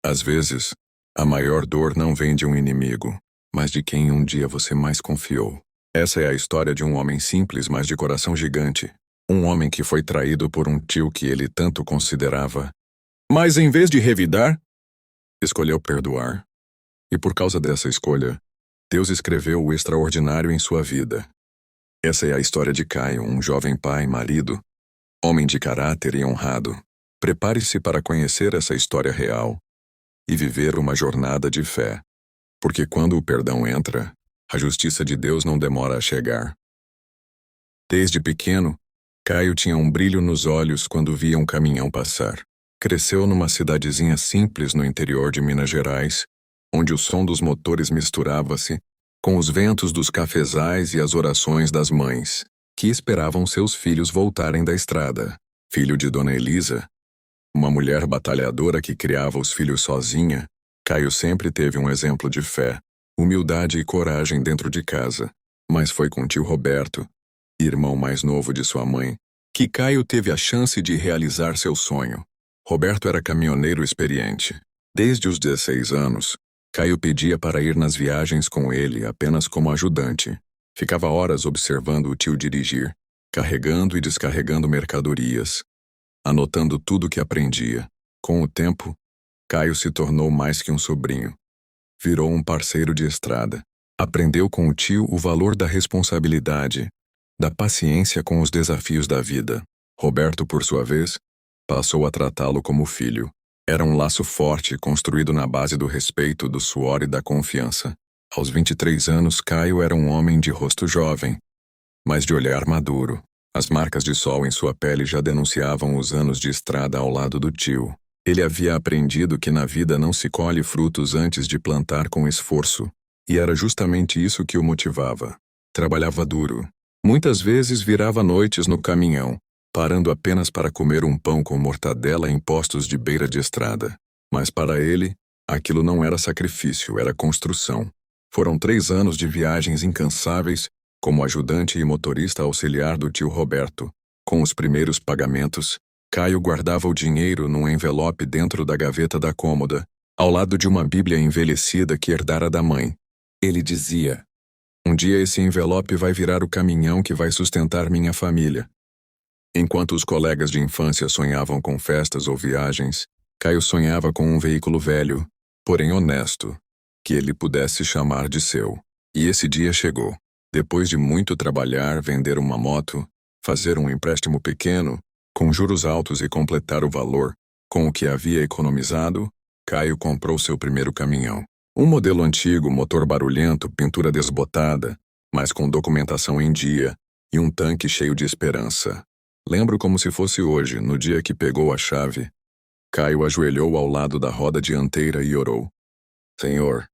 Às vezes, a maior dor não vem de um inimigo, mas de quem um dia você mais confiou. Essa é a história de um homem simples, mas de coração gigante. Um homem que foi traído por um tio que ele tanto considerava. Mas em vez de revidar, escolheu perdoar. E por causa dessa escolha, Deus escreveu o extraordinário em sua vida. Essa é a história de Caio, um jovem pai e marido, homem de caráter e honrado. Prepare-se para conhecer essa história real e viver uma jornada de fé. Porque quando o perdão entra, a justiça de Deus não demora a chegar. Desde pequeno, Caio tinha um brilho nos olhos quando via um caminhão passar. Cresceu numa cidadezinha simples no interior de Minas Gerais, onde o som dos motores misturava-se com os ventos dos cafezais e as orações das mães, que esperavam seus filhos voltarem da estrada. Filho de Dona Elisa, uma mulher batalhadora que criava os filhos sozinha, Caio sempre teve um exemplo de fé, humildade e coragem dentro de casa. Mas foi com tio Roberto, irmão mais novo de sua mãe, que Caio teve a chance de realizar seu sonho. Roberto era caminhoneiro experiente. Desde os 16 anos, Caio pedia para ir nas viagens com ele apenas como ajudante. Ficava horas observando o tio dirigir, carregando e descarregando mercadorias, anotando tudo o que aprendia. Com o tempo, Caio se tornou mais que um sobrinho. Virou um parceiro de estrada. Aprendeu com o tio o valor da responsabilidade, da paciência com os desafios da vida. Roberto, por sua vez, passou a tratá-lo como filho. Era um laço forte construído na base do respeito, do suor e da confiança. Aos 23 anos, Caio era um homem de rosto jovem, mas de olhar maduro. As marcas de sol em sua pele já denunciavam os anos de estrada ao lado do tio. Ele havia aprendido que na vida não se colhe frutos antes de plantar com esforço, e era justamente isso que o motivava. Trabalhava duro. Muitas vezes virava noites no caminhão, parando apenas para comer um pão com mortadela em postos de beira de estrada. Mas para ele, aquilo não era sacrifício, era construção. Foram 3 anos de viagens incansáveis, como ajudante e motorista auxiliar do tio Roberto. Com os primeiros pagamentos, Caio guardava o dinheiro num envelope dentro da gaveta da cômoda, ao lado de uma Bíblia envelhecida que herdara da mãe. Ele dizia: "Um dia esse envelope vai virar o caminhão que vai sustentar minha família." Enquanto os colegas de infância sonhavam com festas ou viagens, Caio sonhava com um veículo velho, porém honesto, que ele pudesse chamar de seu. E esse dia chegou. Depois de muito trabalhar, vender uma moto, fazer um empréstimo pequeno, com juros altos e completar o valor com o que havia economizado, Caio comprou seu primeiro caminhão. Um modelo antigo, motor barulhento, pintura desbotada, mas com documentação em dia e um tanque cheio de esperança. Lembro como se fosse hoje, no dia que pegou a chave. Caio ajoelhou ao lado da roda dianteira e orou: "Senhor,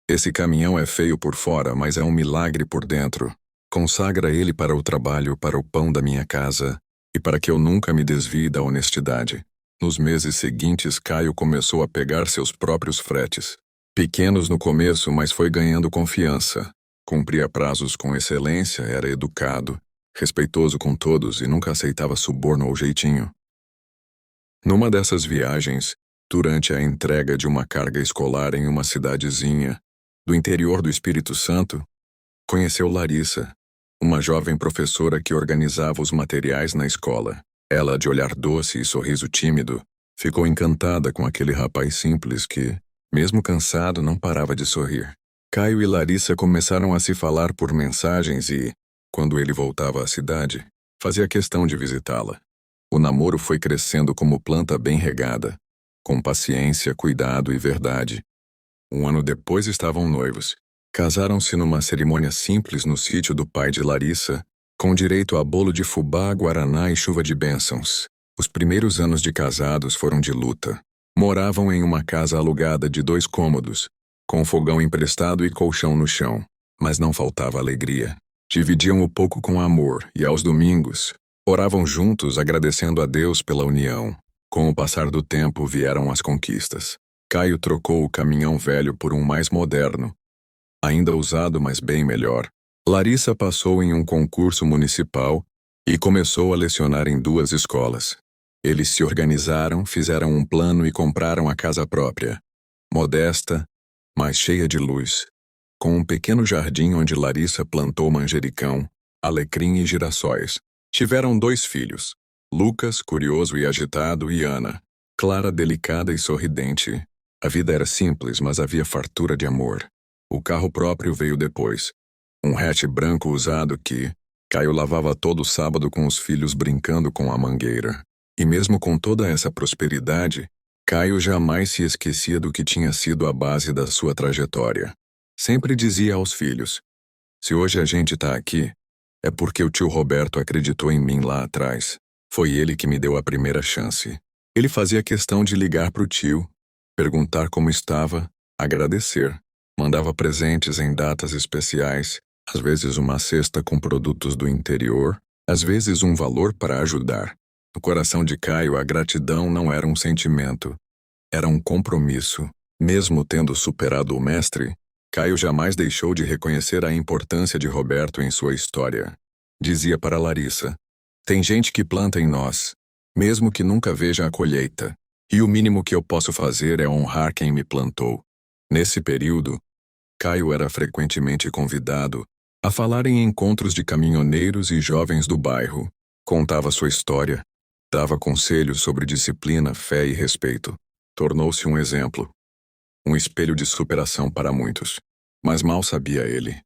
esse caminhão é feio por fora, mas é um milagre por dentro. Consagra ele para o trabalho, para o pão da minha casa, e para que eu nunca me desvie da honestidade." Nos meses seguintes, Caio começou a pegar seus próprios fretes. Pequenos no começo, mas foi ganhando confiança. Cumpria prazos com excelência, era educado, respeitoso com todos e nunca aceitava suborno ou jeitinho. Numa dessas viagens, durante a entrega de uma carga escolar em uma cidadezinha do interior do Espírito Santo, conheceu Larissa, uma jovem professora que organizava os materiais na escola. Ela, de olhar doce e sorriso tímido, ficou encantada com aquele rapaz simples que, mesmo cansado, não parava de sorrir. Caio e Larissa começaram a se falar por mensagens e, quando ele voltava à cidade, fazia questão de visitá-la. O namoro foi crescendo como planta bem regada, com paciência, cuidado e verdade. 1 ano depois estavam noivos. Casaram-se numa cerimônia simples no sítio do pai de Larissa, com direito a bolo de fubá, guaraná e chuva de bênçãos. Os primeiros anos de casados foram de luta. Moravam em uma casa alugada de 2 cômodos, com fogão emprestado e colchão no chão, mas não faltava alegria. Dividiam o pouco com amor e, aos domingos, oravam juntos agradecendo a Deus pela união. Com o passar do tempo vieram as conquistas. Caio trocou o caminhão velho por um mais moderno, ainda usado, mas bem melhor. Larissa passou em um concurso municipal e começou a lecionar em 2 escolas. Eles se organizaram, fizeram um plano e compraram a casa própria. modesta, mas cheia de luz, com um pequeno jardim onde Larissa plantou manjericão, alecrim e girassóis. Tiveram 2 filhos, Lucas, curioso e agitado, e Ana, Clara, delicada e sorridente. A vida era simples, mas havia fartura de amor. O carro próprio veio depois. Um hatch branco usado que Caio lavava todo sábado com os filhos brincando com a mangueira. E mesmo com toda essa prosperidade, Caio jamais se esquecia do que tinha sido a base da sua trajetória. Sempre dizia aos filhos: se hoje a gente tá aqui, é porque o tio Roberto acreditou em mim lá atrás. Foi ele que me deu a primeira chance. Ele fazia questão de ligar pro tio, perguntar como estava, agradecer. Mandava presentes em datas especiais, às vezes uma cesta com produtos do interior, às vezes um valor para ajudar. No coração de Caio, a gratidão não era um sentimento, era um compromisso. Mesmo tendo superado o mestre, Caio jamais deixou de reconhecer a importância de Roberto em sua história. Dizia para Larissa: tem gente que planta em nós, mesmo que nunca veja a colheita, e o mínimo que eu posso fazer é honrar quem me plantou. Nesse período, Caio era frequentemente convidado a falar em encontros de caminhoneiros e jovens do bairro. Contava sua história, dava conselhos sobre disciplina, fé e respeito. Tornou-se um exemplo, um espelho de superação para muitos. Mas mal sabia ele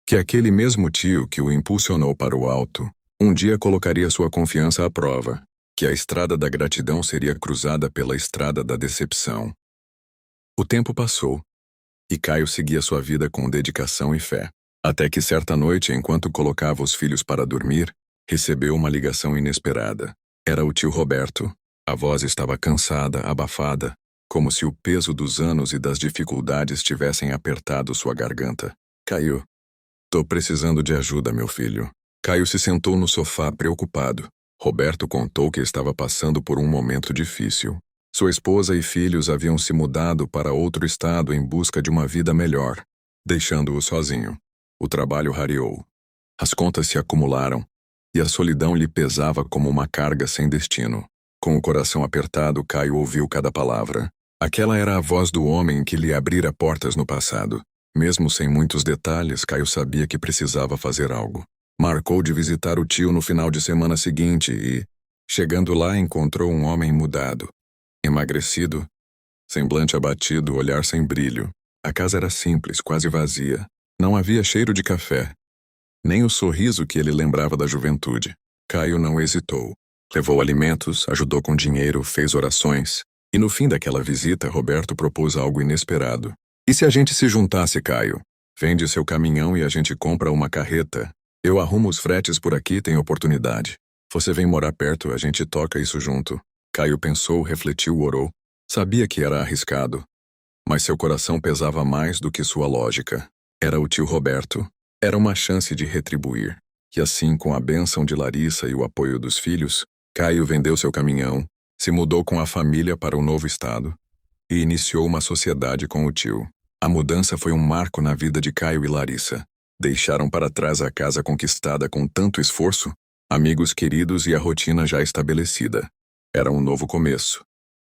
que aquele mesmo tio que o impulsionou para o alto, um dia colocaria sua confiança à prova, que a estrada da gratidão seria cruzada pela estrada da decepção. O tempo passou, e Caio seguia sua vida com dedicação e fé. Até que certa noite, enquanto colocava os filhos para dormir, recebeu uma ligação inesperada. Era o tio Roberto. A voz estava cansada, abafada, como se o peso dos anos e das dificuldades tivessem apertado sua garganta. Caio, tô precisando de ajuda, meu filho. Caio se sentou no sofá preocupado. Roberto contou que estava passando por um momento difícil. Sua esposa e filhos haviam se mudado para outro estado em busca de uma vida melhor, deixando-o sozinho. O trabalho rareou. As contas se acumularam, e a solidão lhe pesava como uma carga sem destino. Com o coração apertado, Caio ouviu cada palavra. Aquela era a voz do homem que lhe abrira portas no passado. Mesmo sem muitos detalhes, Caio sabia que precisava fazer algo. Marcou de visitar o tio no final de semana seguinte e, chegando lá, encontrou um homem mudado. Emagrecido, semblante abatido, olhar sem brilho. A casa era simples, quase vazia. Não havia cheiro de café, nem o sorriso que ele lembrava da juventude. Caio não hesitou. Levou alimentos, ajudou com dinheiro, fez orações. E no fim daquela visita, Roberto propôs algo inesperado. E se a gente se juntasse, Caio? Vende seu caminhão e a gente compra uma carreta. Eu arrumo os fretes por aqui, tem oportunidade. Você vem morar perto, a gente toca isso junto. Caio pensou, refletiu, orou. Sabia que era arriscado, mas seu coração pesava mais do que sua lógica. Era o tio Roberto. Era uma chance de retribuir. E assim, com a bênção de Larissa e o apoio dos filhos, Caio vendeu seu caminhão, se mudou com a família para um novo estado e iniciou uma sociedade com o tio. A mudança foi um marco na vida de Caio e Larissa. Deixaram para trás a casa conquistada com tanto esforço, amigos queridos e a rotina já estabelecida. Era um novo começo,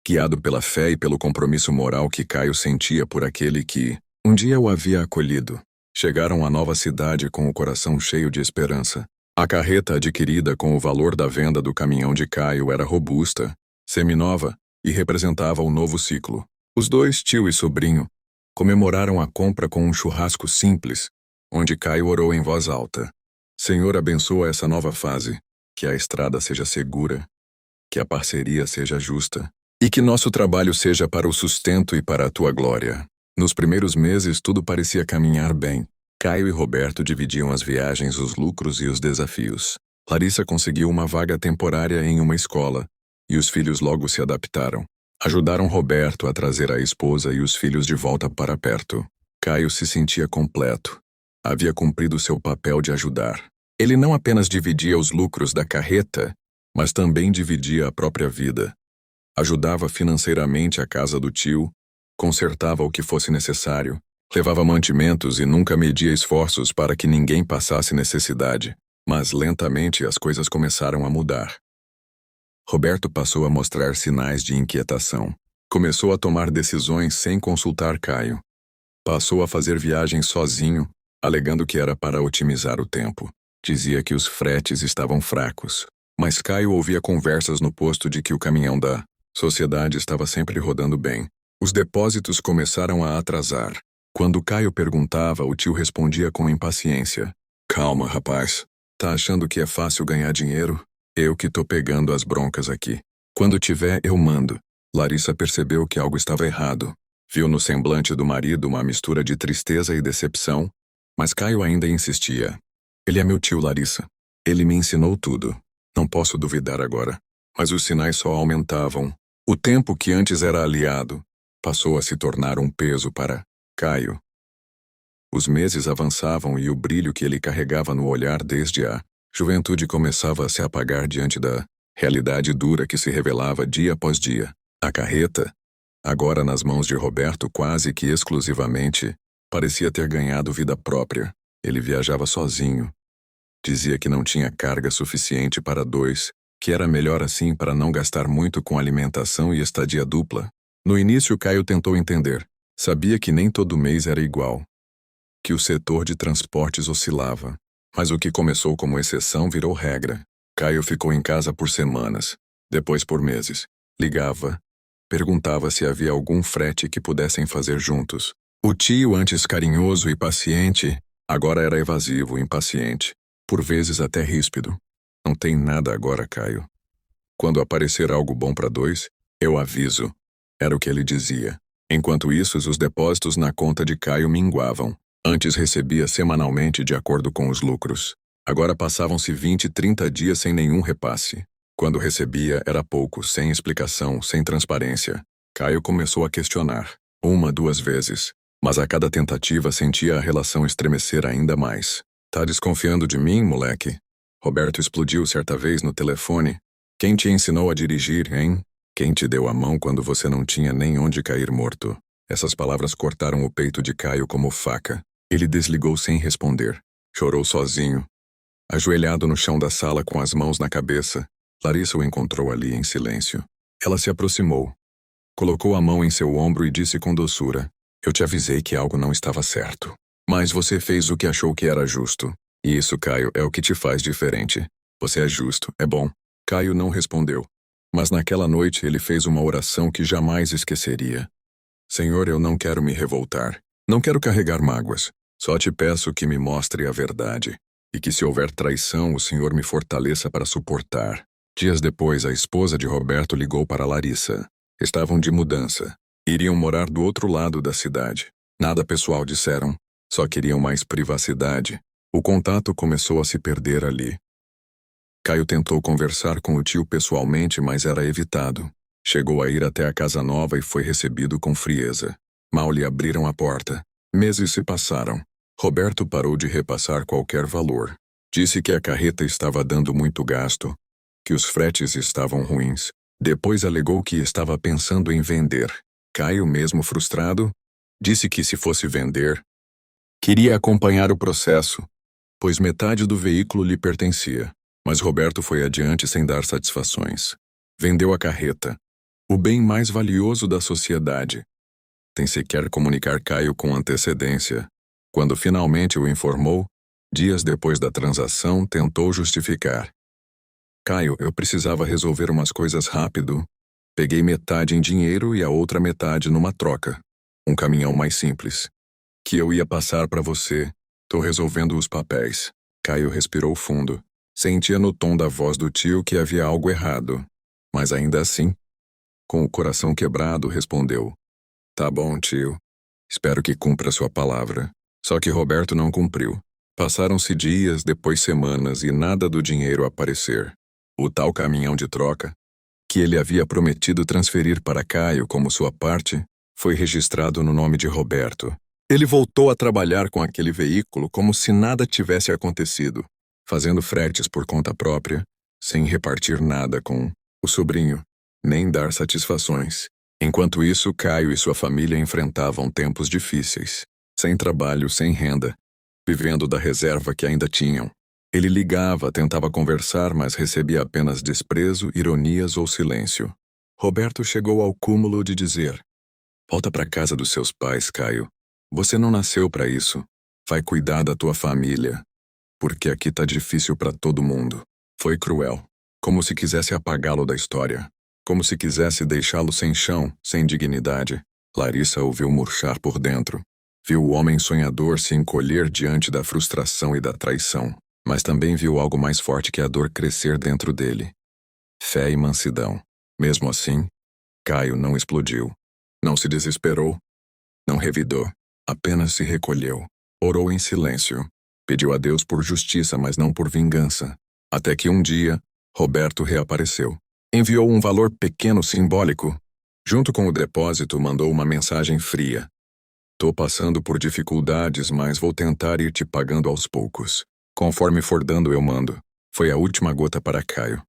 guiado pela fé e pelo compromisso moral que Caio sentia por aquele que um dia o havia acolhido. Chegaram à nova cidade com o coração cheio de esperança. A carreta adquirida com o valor da venda do caminhão de Caio era robusta, seminova e representava um novo ciclo. Os 2, tio e sobrinho, comemoraram a compra com um churrasco simples, onde Caio orou em voz alta. Senhor, abençoa essa nova fase, que a estrada seja segura, que a parceria seja justa, e que nosso trabalho seja para o sustento e para a tua glória. Nos primeiros meses tudo parecia caminhar bem. Caio e Roberto dividiam as viagens, os lucros e os desafios. Larissa conseguiu uma vaga temporária em uma escola, e os filhos logo se adaptaram. Ajudaram Roberto a trazer a esposa e os filhos de volta para perto. Caio se sentia completo. Havia cumprido seu papel de ajudar. Ele não apenas dividia os lucros da carreta, mas também dividia a própria vida. Ajudava financeiramente a casa do tio, consertava o que fosse necessário, levava mantimentos e nunca media esforços para que ninguém passasse necessidade. Mas lentamente as coisas começaram a mudar. Roberto passou a mostrar sinais de inquietação. Começou a tomar decisões sem consultar Caio. Passou a fazer viagens sozinho, alegando que era para otimizar o tempo. Dizia que os fretes estavam fracos, mas Caio ouvia conversas no posto de que o caminhão da sociedade estava sempre rodando bem. Os depósitos começaram a atrasar. Quando Caio perguntava, o tio respondia com impaciência. Calma, rapaz. Tá achando que é fácil ganhar dinheiro? Eu que tô pegando as broncas aqui. Quando tiver, eu mando. Larissa percebeu que algo estava errado. Viu no semblante do marido uma mistura de tristeza e decepção, mas Caio ainda insistia. Ele é meu tio, Larissa. Ele me ensinou tudo. Não posso duvidar agora. Mas os sinais só aumentavam. O tempo que antes era aliado passou a se tornar um peso para Caio. Os meses avançavam e o brilho que ele carregava no olhar desde a juventude começava a se apagar diante da realidade dura que se revelava dia após dia. A carreta, agora nas mãos de Roberto quase que exclusivamente, parecia ter ganhado vida própria. Ele viajava sozinho. Dizia que não tinha carga suficiente para dois, que era melhor assim para não gastar muito com alimentação e estadia dupla. No início, Caio tentou entender. Sabia que nem todo mês era igual, que o setor de transportes oscilava, mas o que começou como exceção virou regra. Caio ficou em casa por semanas, depois por meses. Ligava, perguntava se havia algum frete que pudessem fazer juntos. O tio, antes carinhoso e paciente, agora era evasivo, impaciente, por vezes até ríspido. Não tem nada agora, Caio. Quando aparecer algo bom para dois, eu aviso. Era o que ele dizia. Enquanto isso, os depósitos na conta de Caio minguavam. Antes recebia semanalmente de acordo com os lucros. Agora passavam-se 20, 30 dias sem nenhum repasse. Quando recebia, era pouco, sem explicação, sem transparência. Caio começou a questionar. 1, 2 vezes. Mas a cada tentativa sentia a relação estremecer ainda mais. Tá desconfiando de mim, moleque? Roberto explodiu certa vez no telefone. Quem te ensinou a dirigir, hein? Quem te deu a mão quando você não tinha nem onde cair morto? Essas palavras cortaram o peito de Caio como faca. Ele desligou sem responder. Chorou sozinho. Ajoelhado no chão da sala com as mãos na cabeça, Larissa o encontrou ali em silêncio. Ela se aproximou. Colocou a mão em seu ombro e disse com doçura. Eu te avisei que algo não estava certo. Mas você fez o que achou que era justo. E isso, Caio, é o que te faz diferente. Você é justo, é bom. Caio não respondeu. Mas naquela noite ele fez uma oração que jamais esqueceria. Senhor, eu não quero me revoltar. Não quero carregar mágoas. Só te peço que me mostre a verdade. E que se houver traição, o Senhor me fortaleça para suportar. Dias depois, a esposa de Roberto ligou para Larissa. Estavam de mudança. Iriam morar do outro lado da cidade. Nada pessoal, disseram. Só queriam mais privacidade. O contato começou a se perder ali. Caio tentou conversar com o tio pessoalmente, mas era evitado. Chegou a ir até a casa nova e foi recebido com frieza. Mal lhe abriram a porta. Meses se passaram. Roberto parou de repassar qualquer valor. Disse que a carreta estava dando muito gasto, que os fretes estavam ruins. Depois alegou que estava pensando em vender. Caio, mesmo frustrado, disse que se fosse vender, queria acompanhar o processo, pois metade do veículo lhe pertencia. Mas Roberto foi adiante sem dar satisfações. Vendeu a carreta, o bem mais valioso da sociedade. Sem sequer comunicar Caio com antecedência. Quando finalmente o informou, dias depois da transação, tentou justificar. Caio, eu precisava resolver umas coisas rápido. Peguei metade em dinheiro e a outra metade numa troca. Um caminhão mais simples. Que eu ia passar para você. Tô resolvendo os papéis. Caio respirou fundo. Sentia no tom da voz do tio que havia algo errado. Mas ainda assim, com o coração quebrado, respondeu. Tá bom, tio. Espero que cumpra sua palavra. Só que Roberto não cumpriu. Passaram-se dias, depois semanas, e nada do dinheiro aparecer. O tal caminhão de troca, que ele havia prometido transferir para Caio como sua parte, foi registrado no nome de Roberto. Ele voltou a trabalhar com aquele veículo como se nada tivesse acontecido, fazendo fretes por conta própria, sem repartir nada com o sobrinho, nem dar satisfações. Enquanto isso, Caio e sua família enfrentavam tempos difíceis, sem trabalho, sem renda, vivendo da reserva que ainda tinham. Ele ligava, tentava conversar, mas recebia apenas desprezo, ironias ou silêncio. Roberto chegou ao cúmulo de dizer: volta para casa dos seus pais, Caio. Você não nasceu para isso. Vai cuidar da tua família. Porque aqui tá difícil para todo mundo. Foi cruel. Como se quisesse apagá-lo da história. Como se quisesse deixá-lo sem chão, sem dignidade. Larissa ouviu murchar por dentro. Viu o homem sonhador se encolher diante da frustração e da traição. Mas também viu algo mais forte que a dor crescer dentro dele. Fé e mansidão. Mesmo assim, Caio não explodiu. Não se desesperou. Não revidou. Apenas se recolheu. Orou em silêncio. Pediu a Deus por justiça, mas não por vingança. Até que um dia, Roberto reapareceu. Enviou um valor pequeno simbólico. Junto com o depósito, mandou uma mensagem fria. Tô passando por dificuldades, mas vou tentar ir te pagando aos poucos. Conforme for dando, eu mando. Foi a última gota para Caio.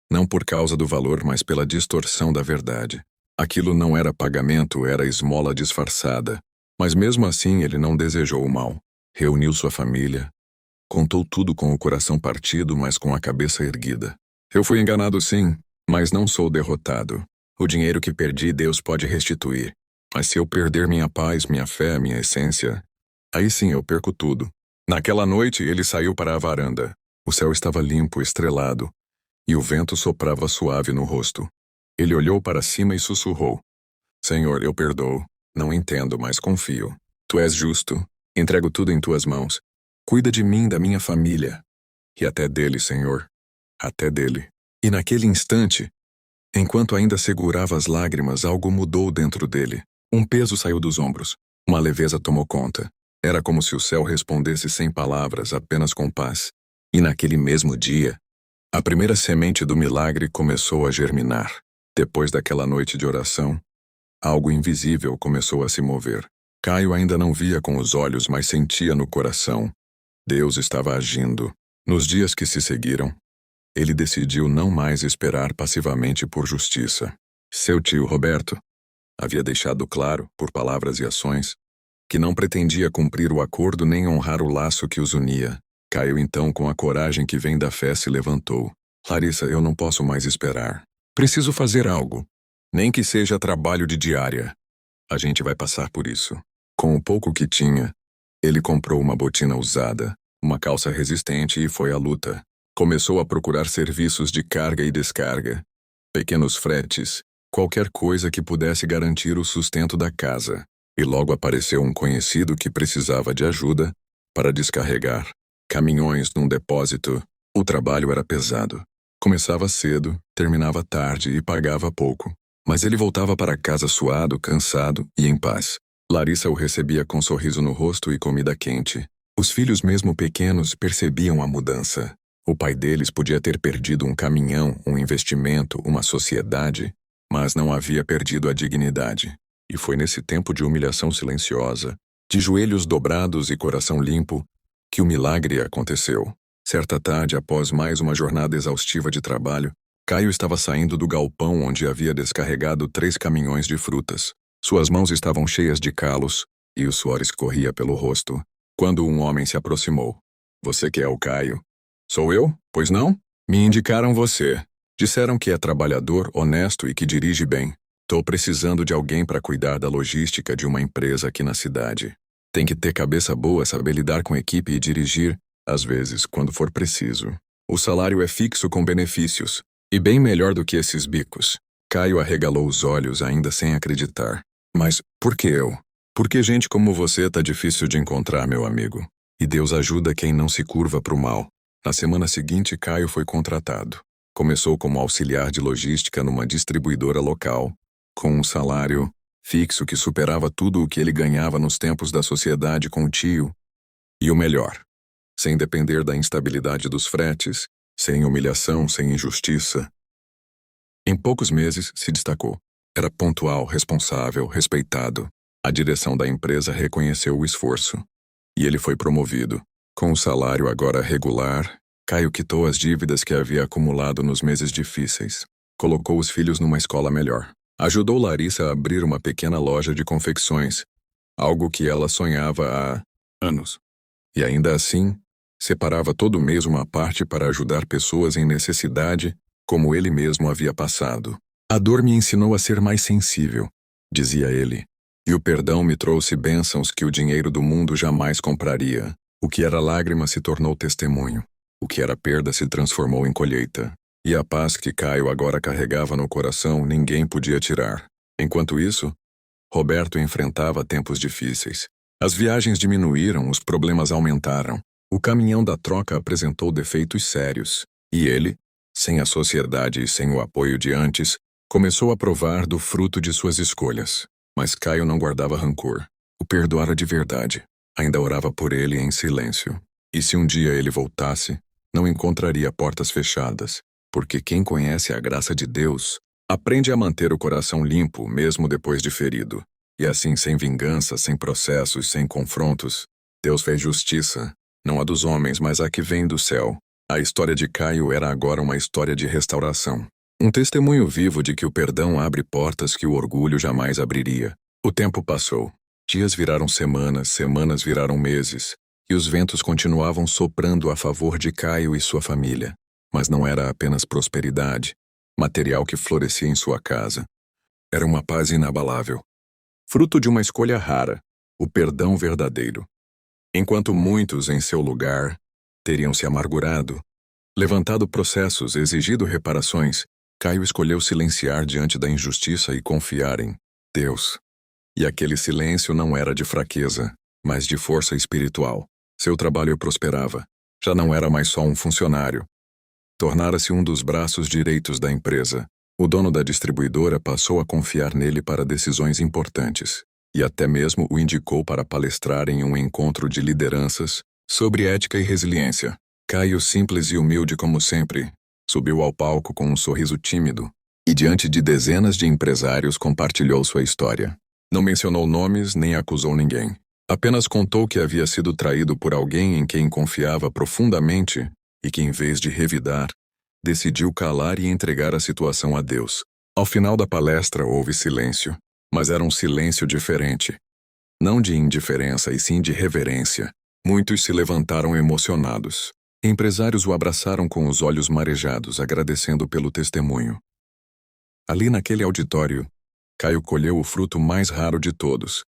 Não por causa do valor, mas pela distorção da verdade. Aquilo não era pagamento, era esmola disfarçada. Mas mesmo assim ele não desejou o mal. Reuniu sua família. Contou tudo com o coração partido, mas com a cabeça erguida. Eu fui enganado sim, mas não sou derrotado. O dinheiro que perdi Deus pode restituir. Mas se eu perder minha paz, minha fé, minha essência, aí sim eu perco tudo. Naquela noite ele saiu para a varanda. O céu estava limpo, estrelado, e o vento soprava suave no rosto. Ele olhou para cima e sussurrou: Senhor, eu perdoo. Não entendo, mas confio. Tu és justo. Entrego tudo em tuas mãos. Cuida de mim, da minha família. E até dele, Senhor. Até dele. E naquele instante, enquanto ainda segurava as lágrimas, algo mudou dentro dele. Um peso saiu dos ombros. Uma leveza tomou conta. Era como se o céu respondesse sem palavras, apenas com paz. E naquele mesmo dia, a primeira semente do milagre começou a germinar. Depois daquela noite de oração, algo invisível começou a se mover. Caio ainda não via com os olhos, mas sentia no coração. Deus estava agindo. Nos dias que se seguiram, ele decidiu não mais esperar passivamente por justiça. Seu tio Roberto havia deixado claro, por palavras e ações, que não pretendia cumprir o acordo nem honrar o laço que os unia. Caio então, com a coragem que vem da fé, se levantou. Larissa, eu não posso mais esperar. Preciso fazer algo. Nem que seja trabalho de diária. A gente vai passar por isso. Com o pouco que tinha, ele comprou uma botina usada, uma calça resistente e foi à luta. Começou a procurar serviços de carga e descarga, pequenos fretes, qualquer coisa que pudesse garantir o sustento da casa. E logo apareceu um conhecido que precisava de ajuda para descarregar caminhões num depósito. O trabalho era pesado. Começava cedo, terminava tarde e pagava pouco. Mas ele voltava para casa suado, cansado e em paz. Larissa o recebia com sorriso no rosto e comida quente. Os filhos, mesmo pequenos, percebiam a mudança. O pai deles podia ter perdido um caminhão, um investimento, uma sociedade, mas não havia perdido a dignidade. E foi nesse tempo de humilhação silenciosa, de joelhos dobrados e coração limpo, que o milagre aconteceu. Certa tarde, após mais uma jornada exaustiva de trabalho, Caio estava saindo do galpão onde havia descarregado 3 caminhões de frutas. Suas mãos estavam cheias de calos e o suor escorria pelo rosto, quando um homem se aproximou. Você que é o Caio? Sou eu? Pois não? Me indicaram você. Disseram que é trabalhador, honesto e que dirige bem. Tô precisando de alguém para cuidar da logística de uma empresa aqui na cidade. Tem que ter cabeça boa, saber lidar com equipe e dirigir, às vezes, quando for preciso. O salário é fixo com benefícios, e bem melhor do que esses bicos. Caio arregalou os olhos, ainda sem acreditar. Mas por que eu? Porque gente como você tá difícil de encontrar, meu amigo. E Deus ajuda quem não se curva pro mal. Na semana seguinte, Caio foi contratado. Começou como auxiliar de logística numa distribuidora local, com um salário fixo que superava tudo o que ele ganhava nos tempos da sociedade com o tio. E o melhor, sem depender da instabilidade dos fretes, sem humilhação, sem injustiça. Em poucos meses se destacou. Era pontual, responsável, respeitado. A direção da empresa reconheceu o esforço. E ele foi promovido. Com o salário agora regular, Caio quitou as dívidas que havia acumulado nos meses difíceis. Colocou os filhos numa escola melhor. Ajudou Larissa a abrir uma pequena loja de confecções, algo que ela sonhava há anos. E ainda assim, separava todo mês uma parte para ajudar pessoas em necessidade, como ele mesmo havia passado. A dor me ensinou a ser mais sensível, dizia ele. E o perdão me trouxe bênçãos que o dinheiro do mundo jamais compraria. O que era lágrima se tornou testemunho. O que era perda se transformou em colheita. E a paz que Caio agora carregava no coração ninguém podia tirar. Enquanto isso, Roberto enfrentava tempos difíceis. As viagens diminuíram, os problemas aumentaram. O caminhão da troca apresentou defeitos sérios. E ele, sem a sociedade e sem o apoio de antes, começou a provar do fruto de suas escolhas. Mas Caio não guardava rancor. O perdoara de verdade. Ainda orava por ele em silêncio. E se um dia ele voltasse, não encontraria portas fechadas, porque quem conhece a graça de Deus aprende a manter o coração limpo mesmo depois de ferido. E assim, sem vingança, sem processos, sem confrontos, Deus fez justiça, não a dos homens, mas a que vem do céu. A história de Caio era agora uma história de restauração. Um testemunho vivo de que o perdão abre portas que o orgulho jamais abriria. O tempo passou. Dias viraram semanas, semanas viraram meses, e os ventos continuavam soprando a favor de Caio e sua família. Mas não era apenas prosperidade, material que florescia em sua casa. Era uma paz inabalável. Fruto de uma escolha rara, o perdão verdadeiro. Enquanto muitos, em seu lugar, teriam se amargurado, levantado processos, exigido reparações, Caio escolheu silenciar diante da injustiça e confiar em Deus. E aquele silêncio não era de fraqueza, mas de força espiritual. Seu trabalho prosperava. Já não era mais só um funcionário. Tornara-se um dos braços direitos da empresa. O dono da distribuidora passou a confiar nele para decisões importantes, e até mesmo o indicou para palestrar em um encontro de lideranças sobre ética e resiliência. Caio, simples e humilde como sempre, subiu ao palco com um sorriso tímido e, diante de dezenas de empresários, compartilhou sua história. Não mencionou nomes nem acusou ninguém. Apenas contou que havia sido traído por alguém em quem confiava profundamente e que, em vez de revidar, decidiu calar e entregar a situação a Deus. Ao final da palestra houve silêncio, mas era um silêncio diferente. Não de indiferença, e sim de reverência. Muitos se levantaram emocionados. Empresários o abraçaram com os olhos marejados, agradecendo pelo testemunho. Ali naquele auditório, Caio colheu o fruto mais raro de todos.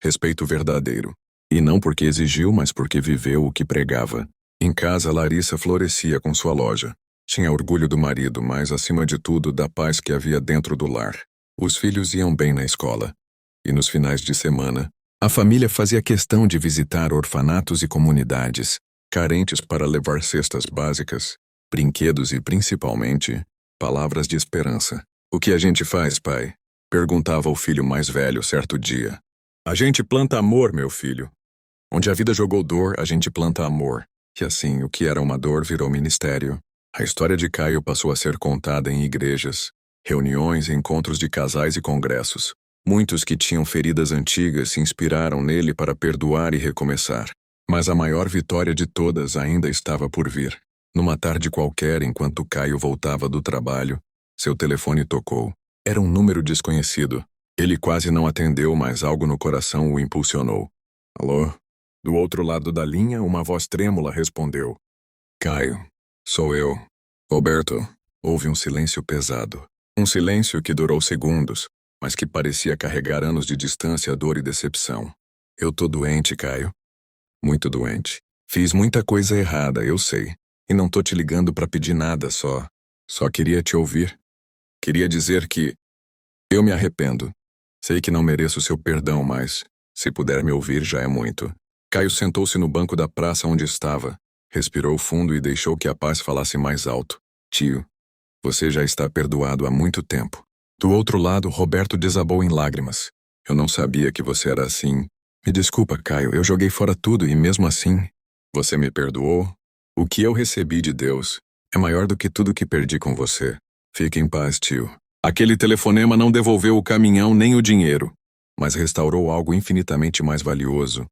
Respeito verdadeiro. E não porque exigiu, mas porque viveu o que pregava. Em casa, Larissa florescia com sua loja. Tinha orgulho do marido, mas, acima de tudo, da paz que havia dentro do lar. Os filhos iam bem na escola. E nos finais de semana, a família fazia questão de visitar orfanatos e comunidades carentes para levar cestas básicas, brinquedos e, principalmente, palavras de esperança. "O que a gente faz, pai?" perguntava o filho mais velho certo dia. "A gente planta amor, meu filho. Onde a vida jogou dor, a gente planta amor." E assim, o que era uma dor virou ministério. A história de Caio passou a ser contada em igrejas, reuniões, encontros de casais e congressos. Muitos que tinham feridas antigas se inspiraram nele para perdoar e recomeçar. Mas a maior vitória de todas ainda estava por vir. Numa tarde qualquer, enquanto Caio voltava do trabalho, seu telefone tocou. Era um número desconhecido. Ele quase não atendeu, mas algo no coração o impulsionou. "Alô?" Do outro lado da linha, uma voz trêmula respondeu. "Caio, sou eu. Roberto." Houve um silêncio pesado. Um silêncio que durou segundos, mas que parecia carregar anos de distância, dor e decepção. "Eu tô doente, Caio. Muito doente. Fiz muita coisa errada, eu sei. E não tô te ligando pra pedir nada, só queria te ouvir. Queria dizer que eu me arrependo. Sei que não mereço seu perdão, mas se puder me ouvir já é muito." Caio sentou-se no banco da praça onde estava, respirou fundo e deixou que a paz falasse mais alto. "Tio, você já está perdoado há muito tempo." Do outro lado, Roberto desabou em lágrimas. "Eu não sabia que você era assim. Me desculpa, Caio, eu joguei fora tudo e mesmo assim, você me perdoou? O que eu recebi de Deus é maior do que tudo que perdi com você. Fique em paz, tio." Aquele telefonema não devolveu o caminhão nem o dinheiro, mas restaurou algo infinitamente mais valioso: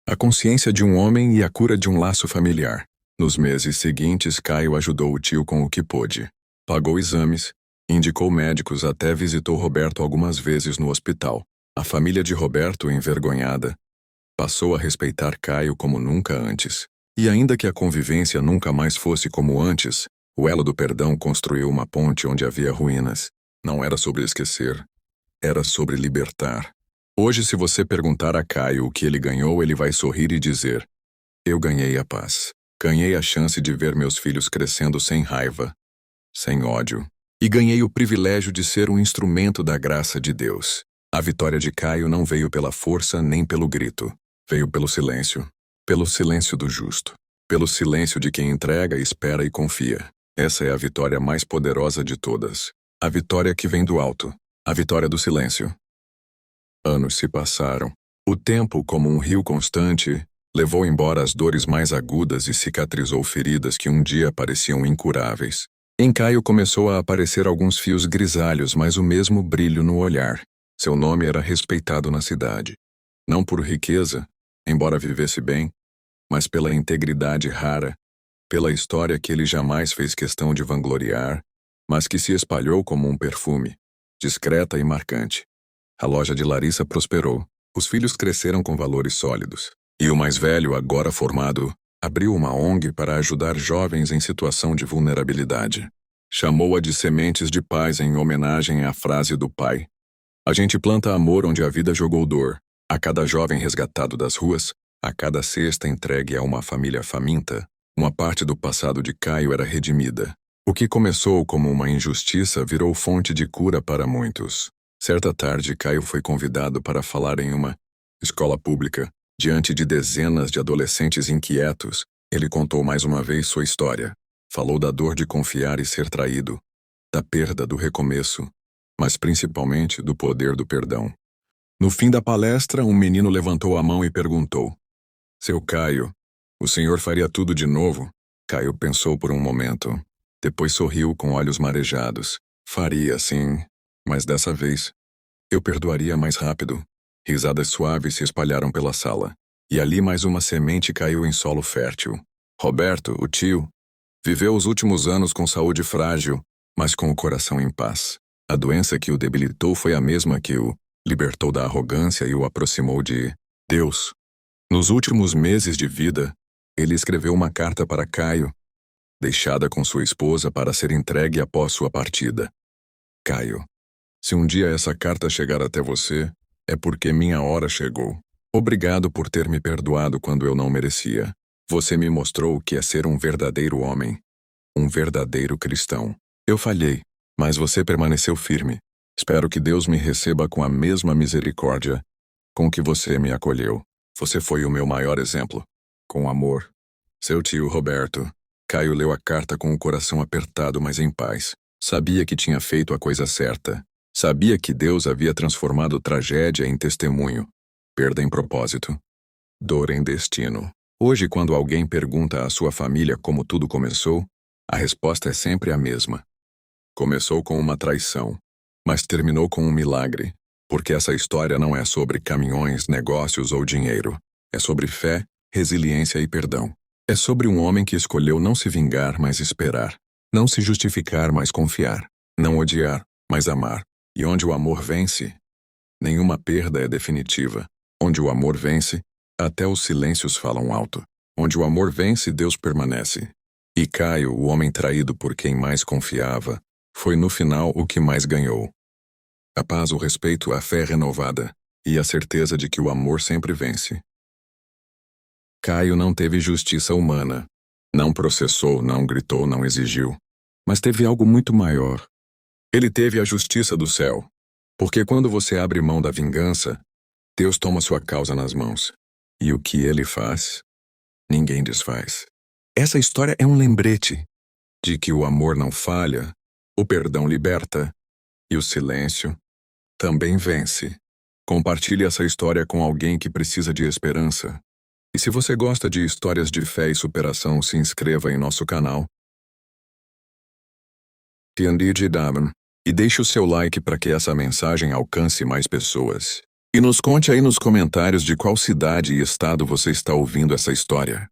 a consciência de um homem e a cura de um laço familiar. Nos meses seguintes, Caio ajudou o tio com o que pôde. Pagou exames, indicou médicos, até visitou Roberto algumas vezes no hospital. A família de Roberto, envergonhada, passou a respeitar Caio como nunca antes. E ainda que a convivência nunca mais fosse como antes, o elo do perdão construiu uma ponte onde havia ruínas. Não era sobre esquecer. Era sobre libertar. Hoje, se você perguntar a Caio o que ele ganhou, ele vai sorrir e dizer: eu ganhei a paz. Ganhei a chance de ver meus filhos crescendo sem raiva, sem ódio. E ganhei o privilégio de ser um instrumento da graça de Deus. A vitória de Caio não veio pela força nem pelo grito. Veio pelo silêncio. Pelo silêncio do justo. Pelo silêncio de quem entrega, espera e confia. Essa é a vitória mais poderosa de todas. A vitória que vem do alto. A vitória do silêncio. Anos se passaram. O tempo, como um rio constante, levou embora as dores mais agudas e cicatrizou feridas que um dia pareciam incuráveis. Em Caio começou a aparecer alguns fios grisalhos, mas o mesmo brilho no olhar. Seu nome era respeitado na cidade. Não por riqueza, embora vivesse bem, mas pela integridade rara, pela história que ele jamais fez questão de vangloriar, mas que se espalhou como um perfume, discreta e marcante. A loja de Larissa prosperou. Os filhos cresceram com valores sólidos. E o mais velho, agora formado, abriu uma ONG para ajudar jovens em situação de vulnerabilidade. Chamou-a de Sementes de Paz em homenagem à frase do pai. A gente planta amor onde a vida jogou dor. A cada jovem resgatado das ruas, a cada cesta entregue a uma família faminta, uma parte do passado de Caio era redimida. O que começou como uma injustiça virou fonte de cura para muitos. Certa tarde, Caio foi convidado para falar em uma escola pública. Diante de dezenas de adolescentes inquietos, ele contou mais uma vez sua história. Falou da dor de confiar e ser traído, da perda do recomeço, mas principalmente do poder do perdão. No fim da palestra, um menino levantou a mão e perguntou: seu Caio, o senhor faria tudo de novo? Caio pensou por um momento. Depois sorriu com olhos marejados. Faria, sim, mas dessa vez, eu perdoaria mais rápido. Risadas suaves se espalharam pela sala. E ali mais uma semente caiu em solo fértil. Roberto, o tio, viveu os últimos anos com saúde frágil, mas com o coração em paz. A doença que o debilitou foi a mesma que o libertou da arrogância e o aproximou de Deus. Nos últimos meses de vida, ele escreveu uma carta para Caio, deixada com sua esposa para ser entregue após sua partida. Caio, se um dia essa carta chegar até você, é porque minha hora chegou. Obrigado por ter me perdoado quando eu não merecia. Você me mostrou o que é ser um verdadeiro homem. Um verdadeiro cristão. Eu falhei, mas você permaneceu firme. Espero que Deus me receba com a mesma misericórdia com que você me acolheu. Você foi o meu maior exemplo. Com amor. Seu tio Roberto. Caio leu a carta com o coração apertado, mas em paz. Sabia que tinha feito a coisa certa. Sabia que Deus havia transformado tragédia em testemunho, perda em propósito, dor em destino. Hoje, quando alguém pergunta à sua família como tudo começou, a resposta é sempre a mesma. Começou com uma traição, mas terminou com um milagre, porque essa história não é sobre caminhões, negócios ou dinheiro. É sobre fé, resiliência e perdão. É sobre um homem que escolheu não se vingar, mas esperar. Não se justificar, mas confiar. Não odiar, mas amar. E onde o amor vence, nenhuma perda é definitiva. Onde o amor vence, até os silêncios falam alto. Onde o amor vence, Deus permanece. E Caio, o homem traído por quem mais confiava, foi no final o que mais ganhou. A paz, o respeito, a fé renovada e a certeza de que o amor sempre vence. Caio não teve justiça humana. Não processou, não gritou, não exigiu. Mas teve algo muito maior. Ele teve a justiça do céu. Porque quando você abre mão da vingança, Deus toma sua causa nas mãos. E o que ele faz, ninguém desfaz. Essa história é um lembrete de que o amor não falha, o perdão liberta e o silêncio também vence. Compartilhe essa história com alguém que precisa de esperança. E se você gosta de histórias de fé e superação, se inscreva em nosso canal. E deixe o seu like para que essa mensagem alcance mais pessoas. E nos conte aí nos comentários de qual cidade e estado você está ouvindo essa história.